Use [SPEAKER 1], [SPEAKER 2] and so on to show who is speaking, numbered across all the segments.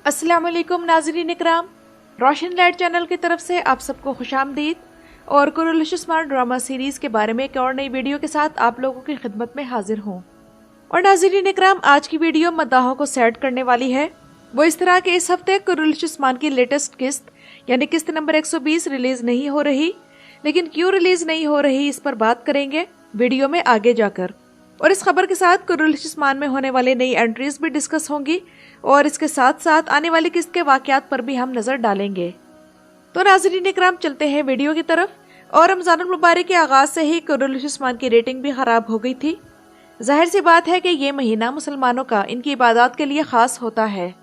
[SPEAKER 1] अस्सलाम वालेकुम नाज़रीन इकराम, रोशन लाइट चैनल की तरफ से आप सबको खुशामदीद और कुरुल स्मार्ट ड्रामा सीरीज़ के बारे में एक और नई वीडियो के साथ आप लोगों की खिदमत में हाजिर हूँ। और नाज़रीन इकराम, आज की वीडियो मद्दाहों को सैड करने वाली है। वो इस तरह के इस हफ्ते कुरुल उस्मान की लेटेस्ट किस्त यानी किस्त नंबर 120 रिलीज़ नहीं हो रही, लेकिन क्यों रिलीज़ नहीं हो रही इस पर बात करेंगे वीडियो में आगे जाकर। और इस खबर के साथ कुरुल उस्मान में होने वाली नई एंट्रीज भी डिस्कस होंगी और इसके साथ साथ आने वाली किस्त के वाकयात पर भी हम नजर डालेंगे। तो नाज़रीन इकराम, चलते हैं वीडियो की तरफ। और रमजानुल मुबारक के आगाज से ही कुरुल उस्मान की रेटिंग भी खराब हो गई थी। जाहिर सी बात है कि ये महीना मुसलमानों का इनकी इबादत के लिए खास होता है,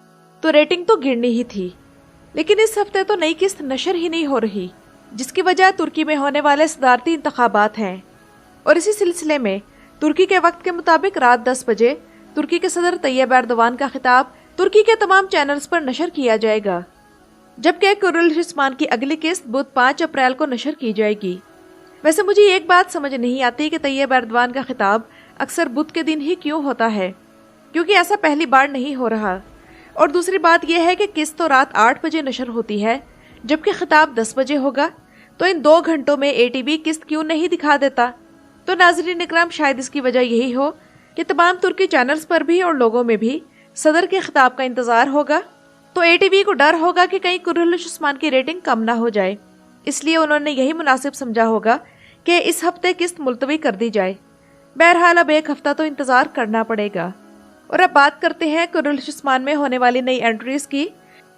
[SPEAKER 1] तो रेटिंग तो गिरनी ही थी। लेकिन इस हफ्ते तो नई किस्त नशर ही नहीं हो रही, जिसकी वजह तुर्की में होने वाले सदारती इंतखाबात हैं। और इसी सिलसिले में तुर्की के वक्त के मुताबिक रात 10 बजे तुर्की के सदर तैयब एर्दोवान का खिताब तुर्की के तमाम चैनल्स पर नशर किया जाएगा, जबकि कुरुल उस्मान की अगली किस्त बुध 5 अप्रैल को नशर की जाएगी। वैसे मुझे एक बात समझ नहीं आती कि तैयब एर्दोवान का खिताब अक्सर बुध के दिन ही क्यों होता है, क्योंकि ऐसा पहली बार नहीं हो रहा। और दूसरी बात यह है कि किस्त तो रात 8 बजे नशर होती है, जबकि खिताब 10 बजे होगा, तो इन 2 घंटों में ATV किस्त क्यों नहीं दिखा देता। तो नाज़रीन इकराम, शायद इसकी वजह यही हो कि तमाम तुर्की चैनल्स पर भी और लोगों में भी सदर के खिताब का इंतजार होगा, तो ATV को डर होगा कि कहीं कुरुल उस्मान की रेटिंग कम ना हो जाए, इसलिए उन्होंने यही मुनासिब समझा होगा कि इस हफ्ते किस्त मुलतवी कर दी जाए। बहरहाल अब एक हफ्ता तो इंतजार करना पड़ेगा। और अब बात करते हैं कुरुल उस्मान में होने वाली नई एंट्रीज की।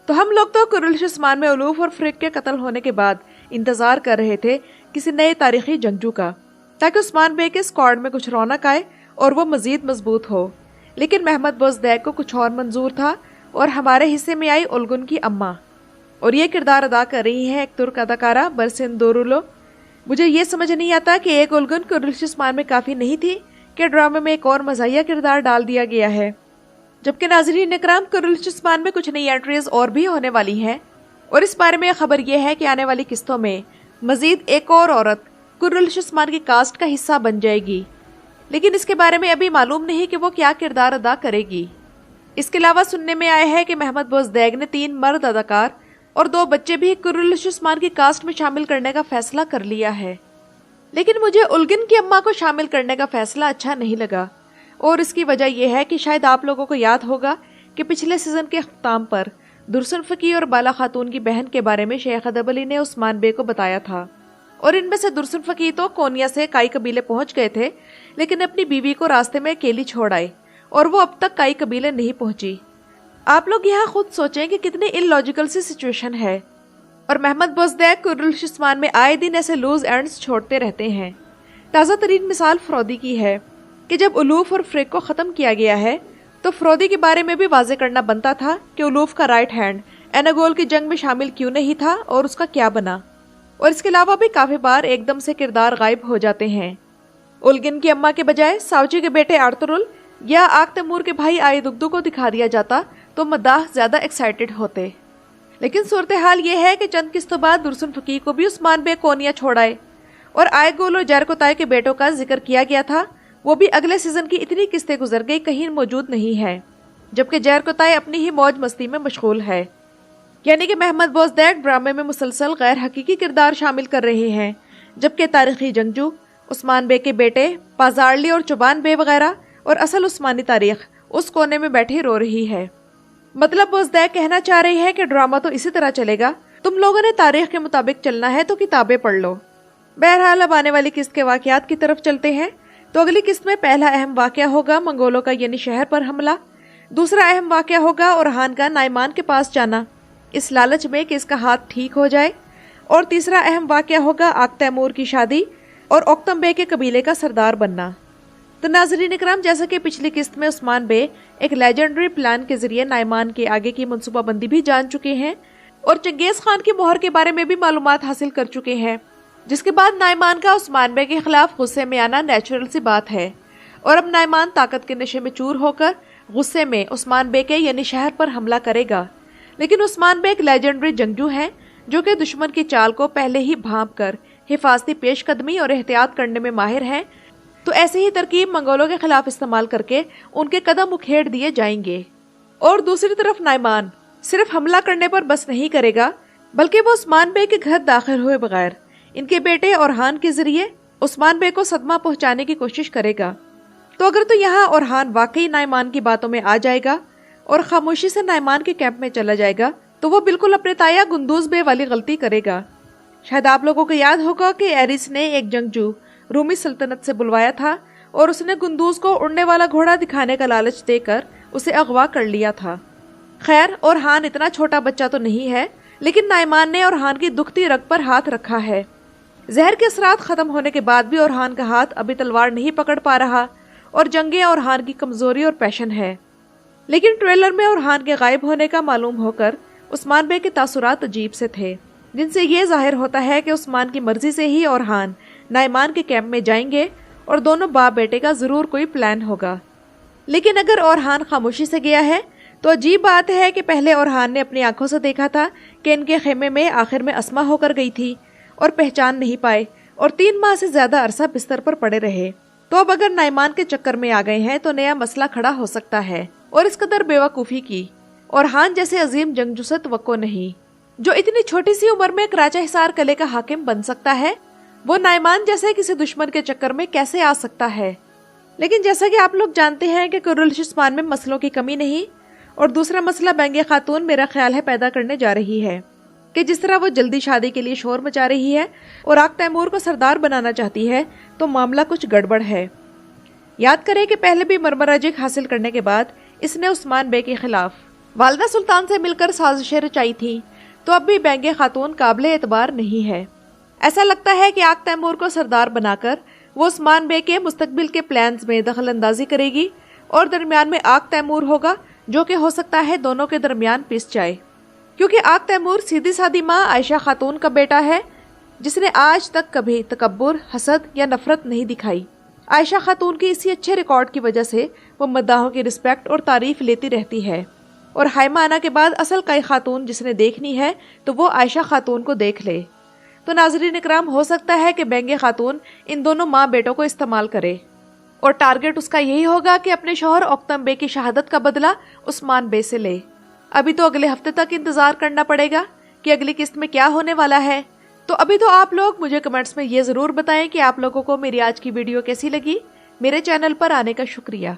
[SPEAKER 1] तो हम लोग तो कुरुल उस्मान में उलूफ और फ्रिक के कत्ल होने के बाद इंतजार कर रहे थे किसी नए तारीखी जंगजू का, ताकि उस्मान बे के स्क्वाड में कुछ रौनक आए और वो मजीद मजबूत हो। लेकिन महमद बोज़दैग को कुछ और मंजूर था और हमारे हिस्से में आई उल्गुन की अम्मा, और ये किरदार अदा कर रही है एक तुर्क अदाकारा बरसिन दोरुलो। मुझे ये समझ नहीं आता कि एक उल्गुन कुरुल उस्मान में काफी नहीं थी कि ड्रामे में एक और मज़ाहिया किरदार डाल दिया गया है। जबकि नाज़रीन इकराम, कुरुल उस्मान में कुछ नई एंट्रीज और भी होने वाली हैं, और इस बारे में खबर यह है कि आने वाली किस्तों में मजीद एक और औरत कुरुल उस्मान की कास्ट का हिस्सा बन जाएगी, लेकिन इसके बारे में अभी मालूम नहीं कि वो क्या किरदार अदा करेगी। इसके अलावा सुनने में आया है कि महमद बोज़दैग ने 3 मर्द अदाकार और 2 बच्चे भी कुरुल उस्मान की कास्ट में शामिल करने का फैसला कर लिया है। लेकिन मुझे उल्गिन की अम्मा को शामिल करने का फैसला अच्छा नहीं लगा, और इसकी वजह यह है कि शायद आप लोगों को याद होगा कि पिछले सीजन के अख्ताम पर दुर्सन फकी और बाला खातून की बहन के बारे में शेख अदब अली ने उस्मान बे को बताया था, और इनमें से दुर्सन फकी तो कोनिया से काई कबीले पहुंच गए थे, लेकिन अपनी बीवी को रास्ते में अकेली छोड़ आए और वो अब तक काई कबीले नहीं पहुंची। आप लोग यहाँ खुद सोचें कि कितनी इलॉजिकल सी सिचुएशन है। और महमद बोज़दैग कुरुल उस्मान में आए दिन ऐसे लूज एंड्स छोड़ते रहते हैं। ताज़ा तरीन मिसाल फ्रौदी की है कि जब उलूफ और फ्रिक को ख़त्म किया गया है, तो फ्रौदी के बारे में भी वाजे करना बनता था कि उलूफ का राइट हैंड एनागोल की जंग में शामिल क्यों नहीं था और उसका क्या बना। और इसके अलावा भी काफी बार एकदम से किरदार गायब हो जाते हैं। उल्गिन की अम्मा के बजाय सावची के बेटे आर्तुरुल या आग तैमूर के भाई आए दुगदू को दिखा दिया जाता तो मद्दाह ज्यादा एक्साइटेड होते। लेकिन सूरत हाल ये है कि चंद किस्तों बाद दुर्सन फकी को भी उस्मान बे कोनिया छोड़ाए, और आयगोल और जरकोताय के बेटों का जिक्र किया गया था, वो भी अगले सीजन की इतनी किस्तें गुजर गई कहीं मौजूद नहीं है, जबकि जरकोताय अपनी ही मौज मस्ती में मशगूल है। यानी कि महमद बोज़दैग ड्रामे में मुसलसल गैर हकीकी किरदार शामिल कर रहे हैं, जबकि तारीखी जंगजू उस्मान बे के बेटे पाजारली और चुबान बे वगैरह और असल उस्मानी तारीख उस कोने में बैठी रो रही है। मतलब बोज़दैग कहना चाह रही है कि ड्रामा तो इसी तरह चलेगा, तुम लोगों ने तारीख के मुताबिक चलना है तो किताबें पढ़ लो। बहरहाल अब आने वाली किस्त के वाकयात की तरफ चलते हैं। तो अगली किस्त में पहला अहम वाकया होगा मंगोलों का यानी शहर पर हमला, दूसरा अहम वाकया होगा ओरहान का नाइमान के पास जाना इस लालच में कि इसका हाथ ठीक हो जाए, और तीसरा अहम वाकया होगा आग तैमूर की शादी और ओक्तम बे के कबीले का सरदार बनना। तो नाज़रीन इकराम, जैसा कि पिछली किस्त में उस्मान बे एक लेजेंडरी प्लान के जरिए नाइमान के आगे की मनसूबाबंदी भी जान चुके हैं और चंगेज खान की मोहर के बारे में भी मालूमात हासिल कर चुके हैं, जिसके बाद नाइमान का उस्मान बे के खिलाफ गुस्से में आना नेचुरल सी बात है। और अब नाइमान ताकत के नशे में चूर होकर गुस्से में उस्मान बे के यानी शहर पर हमला करेगा। लेकिन उस्मान बे एक लेजेंडरी जंगजू हैं, जो कि दुश्मन की चाल को पहले ही भांप कर हिफाजती पेशकदमी और एहतियात करने में माहिर हैं, तो ऐसे ही तरकीब मंगोलों के खिलाफ इस्तेमाल करके उनके कदम उखेड़ दिए जाएंगे। और दूसरी तरफ नाइमान सिर्फ हमला करने पर बस नहीं करेगा, बल्कि वो उस्मान बे के घर दाखिल हुए बगैर इनके बेटे ओरहान के जरिए उस्मान बे को सदमा पहुंचाने की कोशिश करेगा। तो अगर तो यहाँ ओरहान वाकई नाइमान की बातों में आ जाएगा और खामोशी से नाइमान के कैंप में चला जाएगा, तो वो बिल्कुल अपने ताया गुंदूज बे वाली गलती करेगा। शायद आप लोगों को याद होगा कि एरिस ने एक जंगजू रूमी सल्तनत से बुलवाया था और उसने गुंदूज को उड़ने वाला घोड़ा दिखाने का लालच देकर उसे अगवा कर लिया था। खैर, ओरहान इतना छोटा बच्चा तो नहीं है, लेकिन नाइमान ने ओरहान की दुखती रग पर हाथ रखा है। जहर के असरात खत्म होने के बाद भी ओरहान का हाथ अभी तलवार नहीं पकड़ पा रहा और जंगे ओरहान की कमजोरी और पैशन है। लेकिन ट्रेलर में ओरहान के गायब होने का मालूम होकर उस्मान बे के तासुरात अजीब से थे, जिनसे ये जाहिर होता है कि उस्मान की मर्जी से ही ओरहान नाइमान के कैंप में जाएंगे और दोनों बाप बेटे का जरूर कोई प्लान होगा। लेकिन अगर ओरहान खामोशी से गया है तो अजीब बात है कि पहले ओरहान ने अपनी आंखों से देखा था कि इनके खेमे में आखिर में अस्मा होकर गई थी और पहचान नहीं पाए और 3 माह से ज्यादा अरसा बिस्तर पर पड़े रहे। तो अब अगर नाइमान के चक्कर में आ गए हैं तो नया मसला खड़ा हो सकता है। और इस कदर बेवकूफी की ओरहान जैसे अजीम जंगजू से तवक्को नहीं, जो इतनी छोटी सी उम्र में कराचा हिसार कले का हाकिम बन सकता है, वो नाइमान जैसे किसी दुश्मन के चक्कर में कैसे आ सकता है। लेकिन जैसा कि आप लोग जानते हैं कि कुर्रलुश्मान में मसलों की कमी नहीं, और दूसरा मसला बेंगे खातून मेरा ख्याल है पैदा करने जा रही है कि जिस तरह वो जल्दी शादी के लिए शोर मचा रही है और आग तैमूर को सरदार बनाना चाहती है, तो मामला कुछ गड़बड़ है। याद करें कि पहले भी मरमराजिक हासिल करने के बाद इसने उस्मान बे के खिलाफ वालदा सुल्तान से मिलकर साजिशें रचाई थी, तो अब भी बेंगे खातून काबिले एतबार नहीं है। ऐसा लगता है कि आग तैमूर को सरदार बनाकर वो उस्मान बे के मुस्तकबिल के प्लान्स में दखल अंदाजी करेगी और दरमियान में आग तैमूर होगा, जो कि हो सकता है दोनों के दरमियान पिस जाए, क्योंकि आग तैमूर सीधी सादी माँ आयशा खातून का बेटा है, जिसने आज तक कभी तकब्बुर, हसद या नफरत नहीं दिखाई। आयशा खातून की इसी अच्छे रिकॉर्ड की वजह से वो मद्दाहों की रिस्पेक्ट और तारीफ लेती रहती है। और हाइमा आना के बाद असल कई खातून जिसने देखनी है तो वो आयशा खातून को देख ले। तो नाज़रीन इकराम, हो सकता है कि बेंगे खातून इन दोनों माँ बेटों को इस्तेमाल करे और टारगेट उसका यही होगा कि अपने शौहर ओक्तम बे की शहादत का बदला उस्मान बे से ले। अभी तो अगले हफ्ते तक इंतजार करना पड़ेगा कि अगली किस्त में क्या होने वाला है। तो अभी तो आप लोग मुझे कमेंट्स में ये जरूर बताएं कि आप लोगों को मेरी आज की वीडियो कैसी लगी। मेरे चैनल पर आने का शुक्रिया।